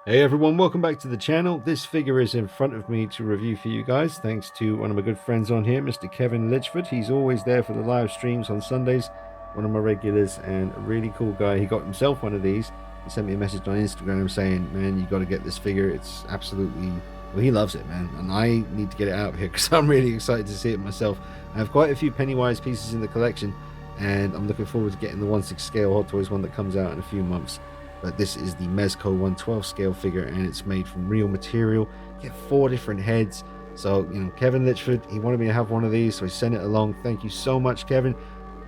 Hey everyone, welcome back to the channel. This figure is in front of me to review for you guys, thanks to one of my good friends on here, Mr. Kevin Litchford. He's always there for the live streams on Sundays, one of my regulars, and a really cool guy. He got himself one of these. He sent me a message on Instagram saying, man, you got to get this figure. It's absolutely, well, he loves it, man, and I need to get it out of here because I'm really excited to see it myself. I have quite a few Pennywise pieces in the collection, and I'm looking forward to getting the 1/6 scale Hot Toys one that comes out in a few months. But this is the Mezco 1/12 scale figure, and it's made from real material. You get 4 different heads. So, Kevin Litchford, he wanted me to have one of these, so he sent it along. Thank you so much, Kevin.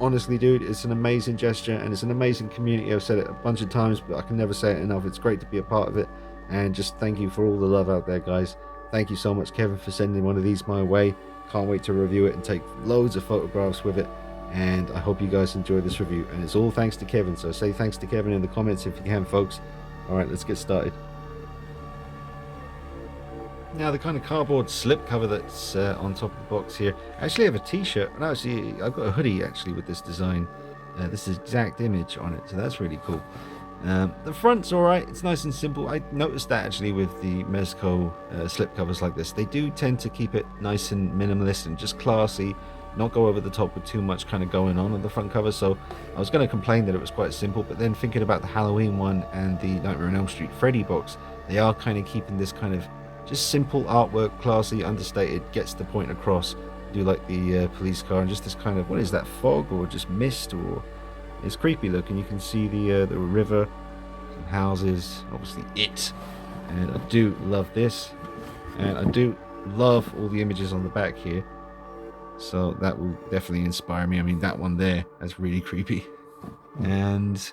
Honestly, dude, it's an amazing gesture, and it's an amazing community. I've said it a bunch of times, but I can never say it enough. It's great to be a part of it, and just thank you for all the love out there, guys. Thank you so much, Kevin, for sending one of these my way. Can't wait to review it and take loads of photographs with it. And I hope you guys enjoy this review, and it's all thanks to Kevin, so say thanks to Kevin in the comments if you can, folks. All right, let's get started. Now, the kind of cardboard slip cover that's on top of the box here, I actually have a t-shirt, and actually I've got a hoodie actually with this design, this exact image on it, so that's really cool. The front's all right, it's nice and simple. I noticed that actually with the Mezco slip covers like this, they do tend to keep it nice and minimalist and just classy, not go over the top with too much kind of going on the front cover. So I was going to complain that it was quite simple, but then thinking about the Halloween one and the Nightmare on Elm Street Freddy box, they are kind of keeping this kind of just simple artwork, classy, understated, gets the point across. Do like the police car and just this kind of, what is that, fog or just mist, or it's creepy looking. You can see the river, some houses, obviously it, and I do love this, and I do love all the images on the back here. So that will definitely inspire me. I mean, that one there, that's really creepy. And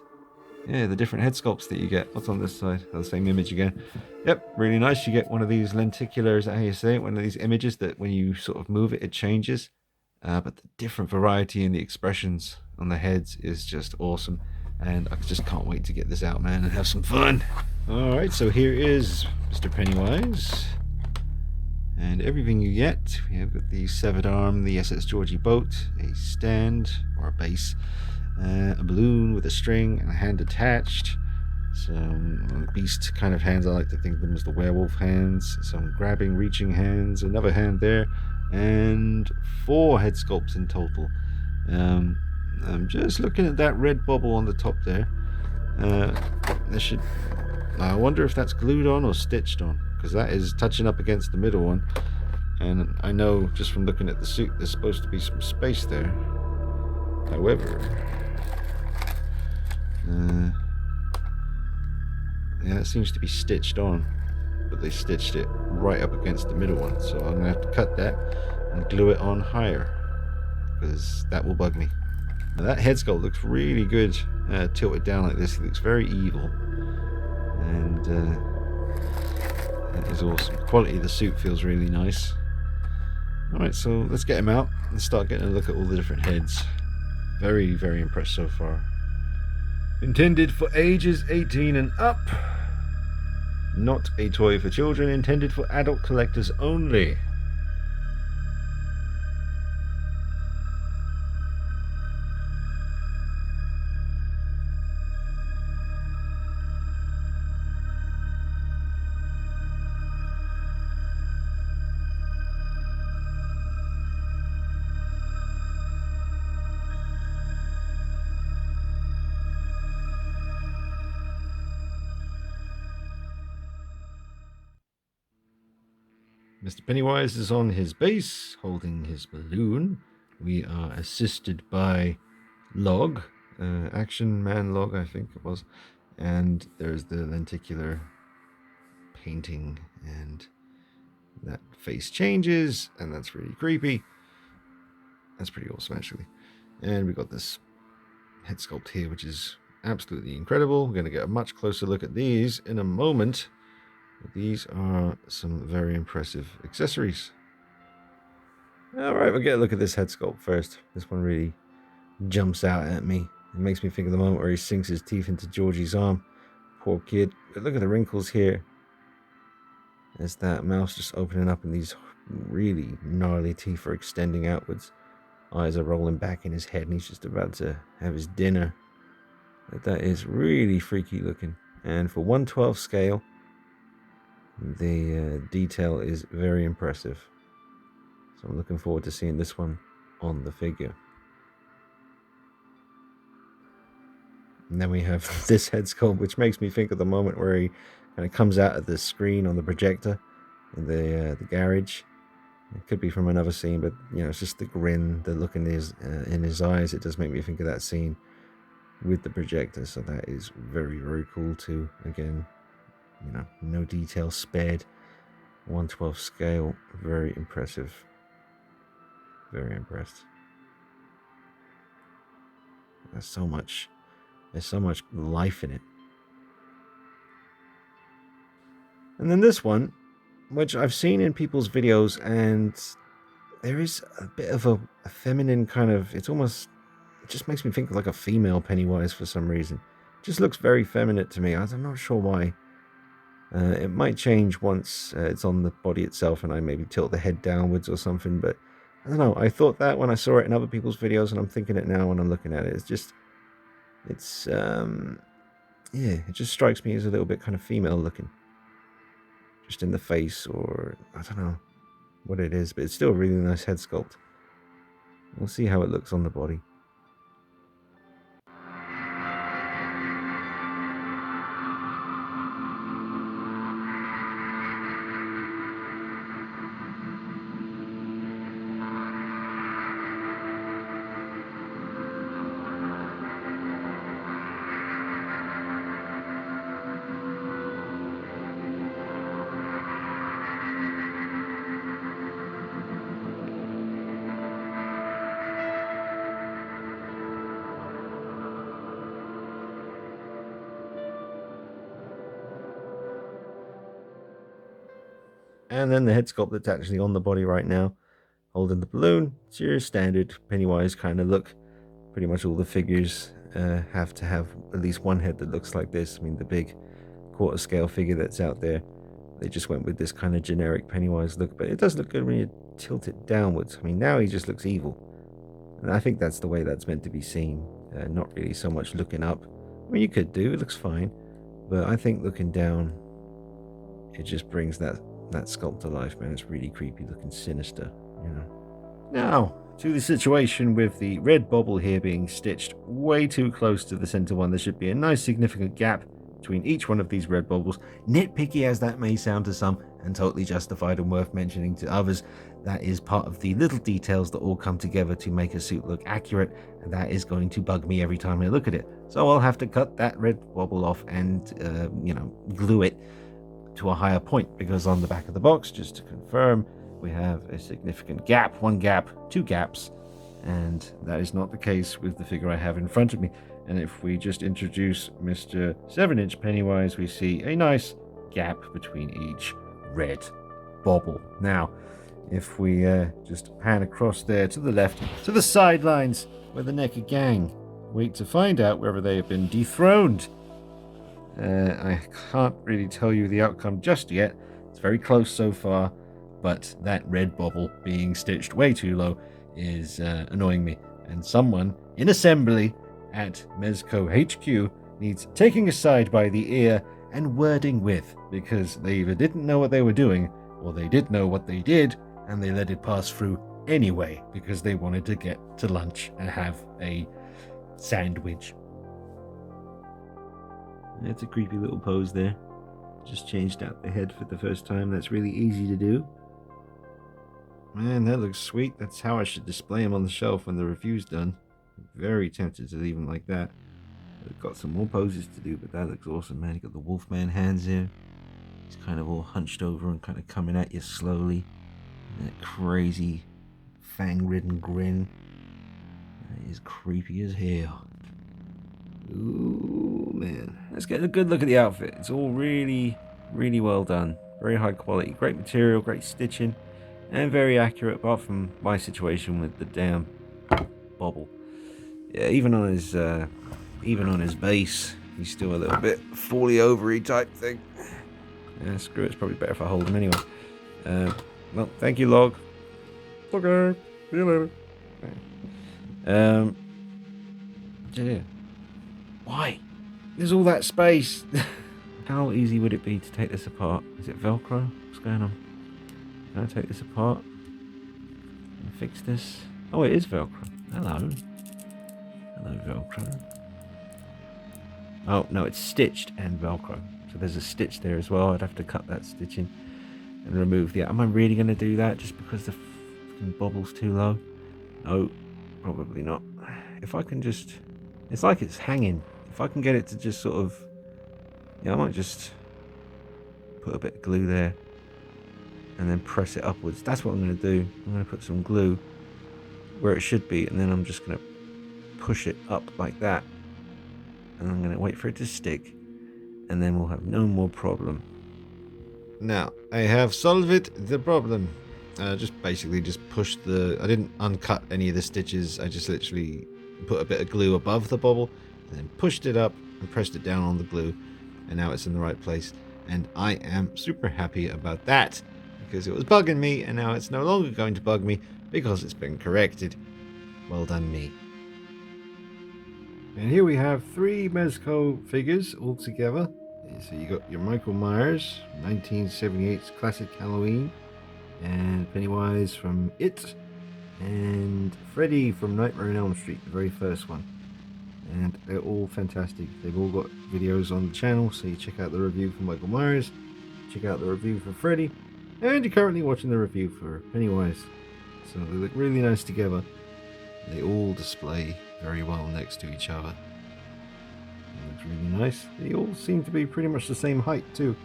yeah, the different head sculpts that you get. What's on this side? Oh, the same image again. Yep, really nice. You get one of these lenticular, is that how you say it? One of these images that when you sort of move it, it changes. But the different variety in the expressions on the heads is just awesome. And I just can't wait to get this out, man, and have some fun. All right, so here is Mr. Pennywise. And everything you get, we have got the severed arm, the SS Georgie boat, a stand or a base, a balloon with a string and a hand attached, some beast kind of hands. I like to think of them as the werewolf hands, some grabbing, reaching hands, another hand there, and 4 head sculpts in total. I'm just looking at that red bubble on the top there. I wonder if that's glued on or stitched on, because that is touching up against the middle one, and I know just from looking at the suit there's supposed to be some space there. However, yeah, it seems to be stitched on, but they stitched it right up against the middle one, so I'm gonna have to cut that and glue it on higher, because that will bug me. Now that head sculpt looks really good, tilted down like this. He looks very evil, and that is awesome. The quality of the suit feels really nice. Alright, so let's get him out and start getting a look at all the different heads. Very, very impressed so far. Intended for ages 18 and up. Not a toy for children, intended for adult collectors only. Mr. Pennywise is on his base, holding his balloon. We are assisted by Log, Action Man Log, I think it was. And there's the lenticular painting, and that face changes, and that's really creepy. That's pretty awesome, actually. And we got this head sculpt here, which is absolutely incredible. We're going to get a much closer look at these in a moment. These are some very impressive accessories. Alright, we'll get a look at this head sculpt first. This one really jumps out at me. It makes me think of the moment where he sinks his teeth into Georgie's arm. Poor kid. But look at the wrinkles here. There's that mouth just opening up, and these really gnarly teeth are extending outwards. Eyes are rolling back in his head, and he's just about to have his dinner. But that is really freaky looking. And for 1/12 scale, The detail is very impressive. So I'm looking forward to seeing this one on the figure. And then we have this head sculpt, which makes me think of the moment where he kind of comes out of the screen on the projector in the garage. It could be from another scene, but you know, it's just the grin, the look in his eyes. It does make me think of that scene with the projector. So that is very, very cool too. Again, you know, no detail spared. 1/12 scale, very impressive. Very impressed. There's so much life in it. And then this one, which I've seen in people's videos, and there is a bit of a feminine kind of, it just makes me think of like a female Pennywise for some reason. It just looks very feminine to me. I'm not sure why. It might change once it's on the body itself and I maybe tilt the head downwards or something, but I don't know. I thought that when I saw it in other people's videos, and I'm thinking it now when I'm looking at it. Yeah, it just strikes me as a little bit kind of female looking. Just in the face, or I don't know what it is, but it's still a really nice head sculpt. We'll see how it looks on the body. And then the head sculpt that's actually on the body right now, holding the balloon. It's your standard Pennywise kind of look. Pretty much all the figures have to have at least one head that looks like this. I mean, the big quarter scale figure that's out there, they just went with this kind of generic Pennywise look. But it does look good when you tilt it downwards. I mean, now he just looks evil. And I think that's the way that's meant to be seen. Not really so much looking up. I mean, you could do, it looks fine. But I think looking down, it just brings that sculpt to life, man. It's really creepy looking, sinister, you know. Now, to the situation with the red bobble here being stitched way too close to the center one. There should be a nice significant gap between each one of these red bobbles. Nitpicky as that may sound to some, and totally justified and worth mentioning to others, that is part of the little details that all come together to make a suit look accurate, and that is going to bug me every time I look at it. So I'll have to cut that red bobble off and, glue it to a higher point, because on the back of the box, just to confirm, we have a significant gap, one gap, two gaps, and that is not the case with the figure I have in front of me. And if we just introduce Mr. 7-inch Pennywise, we see a nice gap between each red bobble. Now, if we just pan across there to the left, to the sidelines where the Necker gang wait to find out whether they have been dethroned. I can't really tell you the outcome just yet. It's very close so far, but that red bobble being stitched way too low is annoying me. And someone in assembly at Mezco HQ needs taking aside by the ear and wording with, because they either didn't know what they were doing, or they did know what they did, and they let it pass through anyway, because they wanted to get to lunch and have a sandwich. That's a creepy little pose there. Just changed out the head for the first time. That's really easy to do. Man, that looks sweet. That's how I should display him on the shelf when the review's done. Very tempted to leave him like that. I've got some more poses to do, but that looks awesome, man. You got the Wolfman hands here. He's kind of all hunched over and kind of coming at you slowly. And that crazy fang-ridden grin. That is creepy as hell. Ooh, man. Let's get a good look at the outfit. It's all really, really well done. Very high quality. Great material, great stitching, and very accurate, apart from my situation with the damn bobble. Yeah, even on his base, he's still a little bit fally overy type thing. Yeah, screw it. It's probably better if I hold him anyway. Well, thank you, Log. Okay, see you later. Yeah. Why? There's all that space. How easy would it be to take this apart? Is it Velcro? What's going on? Can I take this apart and fix this? Oh, it is Velcro. Hello. Hello, Velcro. Oh, no, it's stitched and Velcro. So there's a stitch there as well. I'd have to cut that stitching and remove the... Am I really going to do that just because the fucking bobble's too low? No, probably not. If I can just... It's like it's hanging. If I can get it to just sort of... Yeah, I might just put a bit of glue there and then press it upwards. That's what I'm going to do. I'm going to put some glue where it should be, and then I'm just going to push it up like that, and I'm going to wait for it to stick, and then we'll have no more problem. Now I have solved the problem. Just basically just pushed the... I didn't uncut any of the stitches. I just literally put a bit of glue above the bobble and then pushed it up and pressed it down on the glue, and now it's in the right place, and I am super happy about that because it was bugging me, and now it's no longer going to bug me because it's been corrected. Well done, me. And here we have 3 Mezco figures all together. So you got your Michael Myers, 1978's classic Halloween, and Pennywise from It, and Freddy from Nightmare on Elm Street, the very first one. And they're all fantastic. They've all got videos on the channel, so you check out the review for Michael Myers, check out the review for Freddy, and you're currently watching the review for Pennywise. So they look really nice together. They all display very well next to each other. It looks really nice. They all seem to be pretty much the same height too.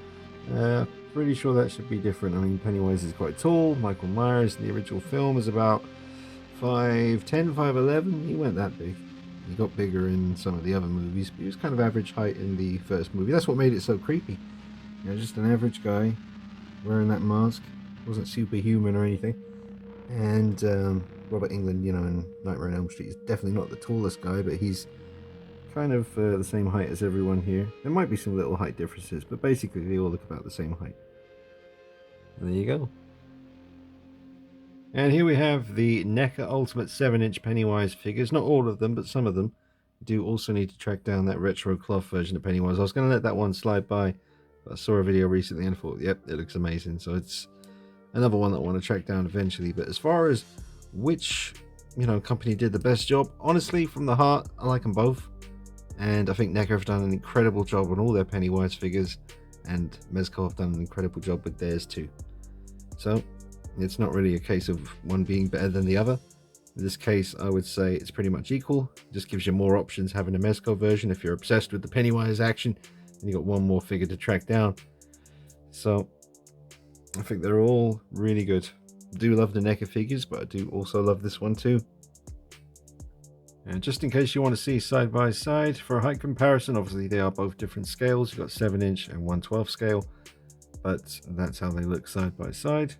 Pretty sure that should be different. I mean, Pennywise is quite tall. Michael Myers in the original film is about 5'10", 5'11". He went that big. He got bigger in some of the other movies, but he was kind of average height in the first movie. That's what made it so creepy. You know, just an average guy wearing that mask. Wasn't superhuman or anything. And Robert Englund, you know, in Nightmare on Elm Street is definitely not the tallest guy, but he's kind of the same height as everyone here. There might be some little height differences, but basically they all look about the same height. And there you go. And here we have the NECA Ultimate 7-inch Pennywise figures. Not all of them, but some of them. You do also need to track down that retro cloth version of Pennywise. I was going to let that one slide by, but I saw a video recently and thought, yep, it looks amazing. So it's another one that I want to track down eventually. But as far as which, you know, company did the best job, honestly, from the heart, I like them both. And I think NECA have done an incredible job on all their Pennywise figures, and Mezco have done an incredible job with theirs too. So it's not really a case of one being better than the other. In this case, I would say it's pretty much equal. It just gives you more options having a Mezco version. If you're obsessed with the Pennywise action, then you got one more figure to track down. So I think they're all really good. I do love the NECA figures, but I do also love this one too. And just in case you want to see side by side for a height comparison, obviously they are both different scales. You've got 7-inch and 1/12 scale, but that's how they look side by side.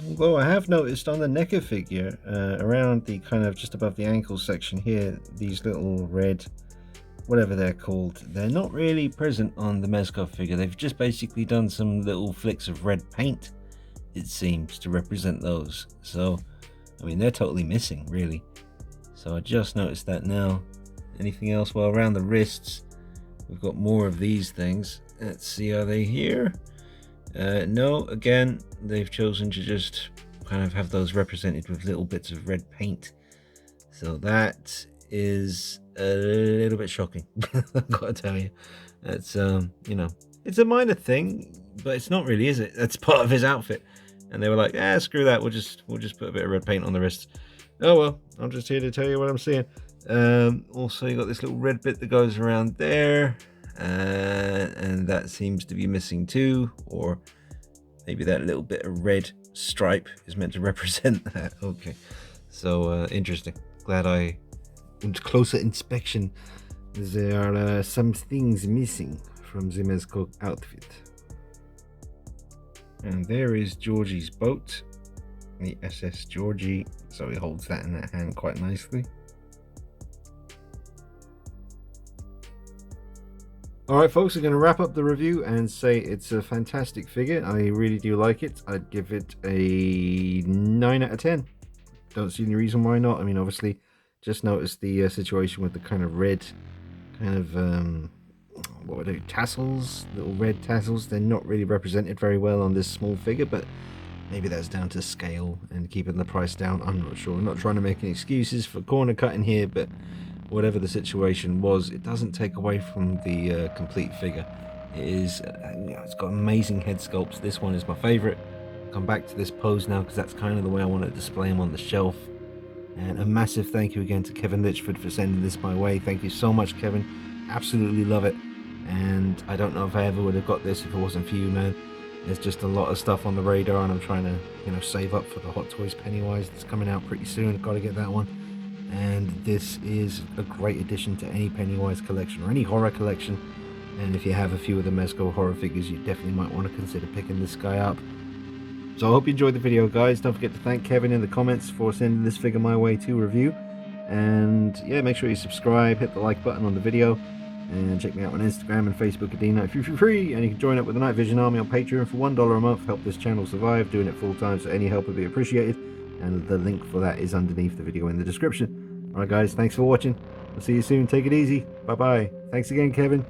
Although I have noticed on the NECA figure, around the kind of just above the ankle section here, these little red, whatever they're called, they're not really present on the Mezco figure. They've just basically done some little flicks of red paint, it seems, to represent those. So, I mean, they're totally missing, really. So I just noticed that now. Anything else? Well, around the wrists, we've got more of these things. Let's see, are they here? No, again, they've chosen to just kind of have those represented with little bits of red paint. So that is a little bit shocking. I've got to tell you. That's, you know, it's a minor thing, but it's not really, is it? That's part of his outfit. And they were like, screw that. We'll just put a bit of red paint on the wrists. Oh, well, I'm just here to tell you what I'm seeing. Also, you got this little red bit that goes around there. And that seems to be missing too, or maybe that little bit of red stripe is meant to represent that. Okay, so interesting. Glad I went closer inspection. There are some things missing from the Mezco outfit. And there is Georgie's boat, the SS Georgie. So he holds that in that hand quite nicely. Alright folks, I'm going to wrap up the review and say it's a fantastic figure. I really do like it. I'd give it a 9 out of 10. Don't see any reason why not. I mean, obviously, just noticed the situation with the kind of red kind of what are they, tassels, little red tassels. They're not really represented very well on this small figure, but maybe that's down to scale and keeping the price down. I'm not sure. I'm not trying to make any excuses for corner cutting here, but whatever the situation was, it doesn't take away from the complete figure. It is, it's got amazing head sculpts. This one is my favorite. Come back to this pose now because that's kind of the way I want to display him on the shelf. And a massive thank you again to Kevin Litchford for sending this my way. Thank you so much, Kevin. Absolutely love it. And I don't know if I ever would have got this if it wasn't for you, man. There's just a lot of stuff on the radar, and I'm trying to, you know, save up for the Hot Toys Pennywise that's coming out pretty soon. Got to get that one. And this is a great addition to any Pennywise collection or any horror collection. And if you have a few of the Mezco horror figures, you definitely might want to consider picking this guy up. So I hope you enjoyed the video, guys. Don't forget to thank Kevin in the comments for sending this figure my way to review. And yeah, make sure you subscribe, hit the like button on the video, and check me out on Instagram and Facebook at D93 and you can join up with the Night Vision Army on Patreon for $1 a month. Help this channel survive, doing it full time, so any help would be appreciated. And the link for that is underneath the video in the description. Alright guys, thanks for watching. I'll see you soon. Take it easy. Bye bye. Thanks again, Kevin.